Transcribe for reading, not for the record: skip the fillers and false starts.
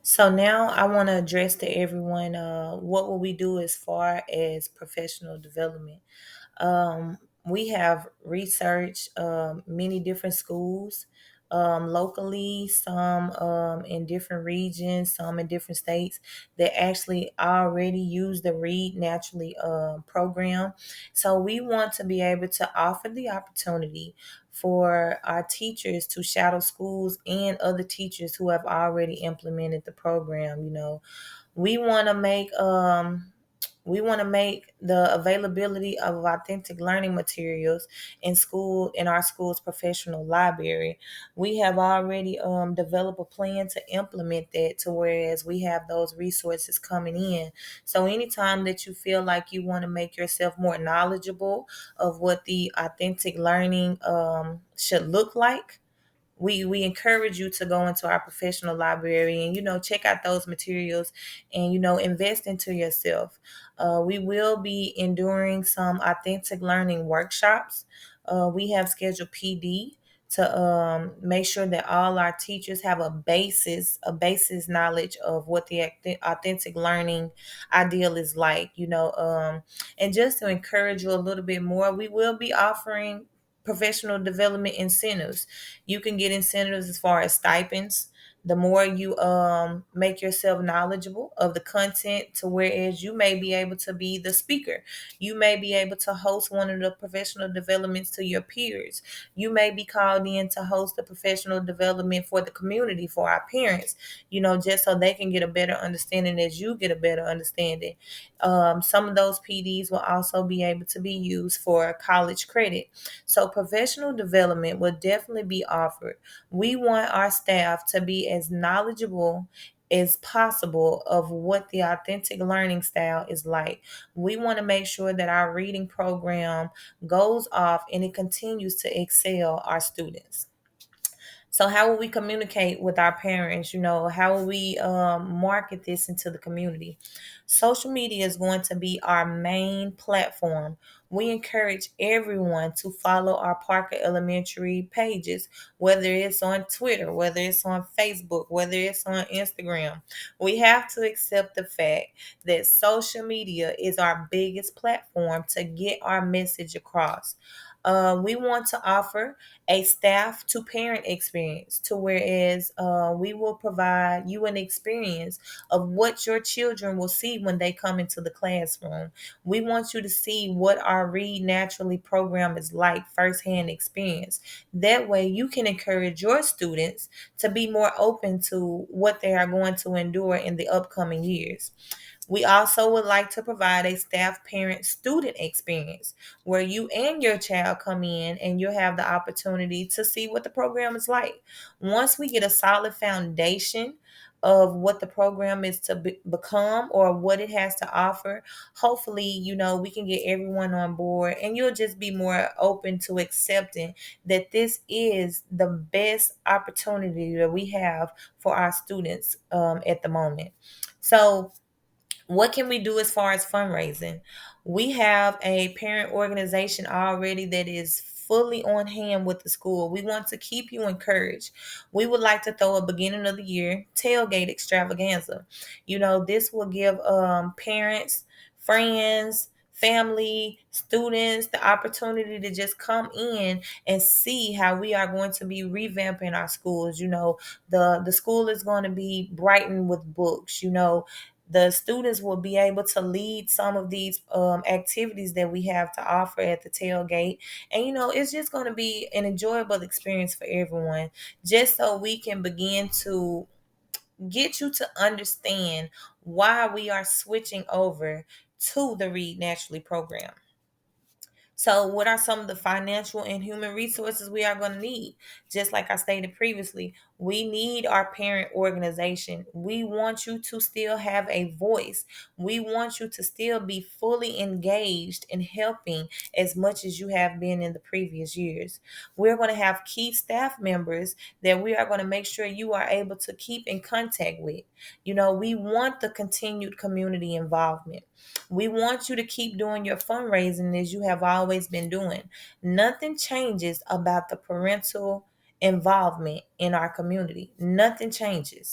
So now I want to address to everyone what will we do as far as professional development. We have researched many different schools locally, some in different regions, some in different states that actually already use the Read Naturally program. So we want to be able to offer the opportunity for our teachers to shadow schools and other teachers who have already implemented the program. We want to make the availability of authentic learning materials in our school's professional library. We have already developed a plan to implement that to whereas we have those resources coming in. So anytime that you feel like you want to make yourself more knowledgeable of what the authentic learning should look like, we encourage you to go into our professional library and check out those materials and invest into yourself. We will be enduring some authentic learning workshops. We have scheduled PD to make sure that all our teachers have a basis knowledge of what the authentic learning ideal is like. And just to encourage you a little bit more, we will be offering professional development incentives. You can get incentives as far as stipends. The more you make yourself knowledgeable of the content, to whereas you may be able to be the speaker, you may be able to host one of the professional developments to your peers. You may be called in to host a professional development for the community, for our parents. Just so they can get a better understanding as you get a better understanding. Some of those PDs will also be able to be used for college credit. So professional development will definitely be offered. We want our staff to be as knowledgeable as possible of what the authentic learning style is like. We want to make sure that our reading program goes off and it continues to excel our students. So how will we communicate with our parents? How will we market this into the community? Social media is going to be our main platform. We encourage everyone to follow our Parker Elementary pages, whether it's on Twitter, whether it's on Facebook, whether it's on Instagram. We have to accept the fact that social media is our biggest platform to get our message across. We want to offer a staff to parent experience to whereas we will provide you an experience of what your children will see when they come into the classroom. We want you to see what our Read Naturally program is like, firsthand experience. That way you can encourage your students to be more open to what they are going to endure in the upcoming years. We also would like to provide a staff parent student experience where you and your child come in and you have the opportunity to see what the program is like. Once we get a solid foundation of what the program is to become or what it has to offer, hopefully, we can get everyone on board and you'll just be more open to accepting that this is the best opportunity that we have for our students at the moment. So, what can we do as far as fundraising? We have a parent organization already that is fully on hand with the school. We want to keep you encouraged. We would like to throw a beginning of the year tailgate extravaganza. This will give parents, friends, family, students the opportunity to just come in and see how we are going to be revamping our schools. The school is going to be brightened with books. The students will be able to lead some of these activities that we have to offer at the tailgate. And, it's just going to be an enjoyable experience for everyone, just so we can begin to get you to understand why we are switching over to the Read Naturally program. So, what are some of the financial and human resources we are going to need? Just like I stated previously, we need our parent organization. We want you to still have a voice. We want you to still be fully engaged in helping as much as you have been in the previous years. We're going to have key staff members that we are going to make sure you are able to keep in contact with. We want the continued community involvement. We want you to keep doing your fundraising as you have always been doing. Nothing changes about the parental involvement in our community. Nothing changes.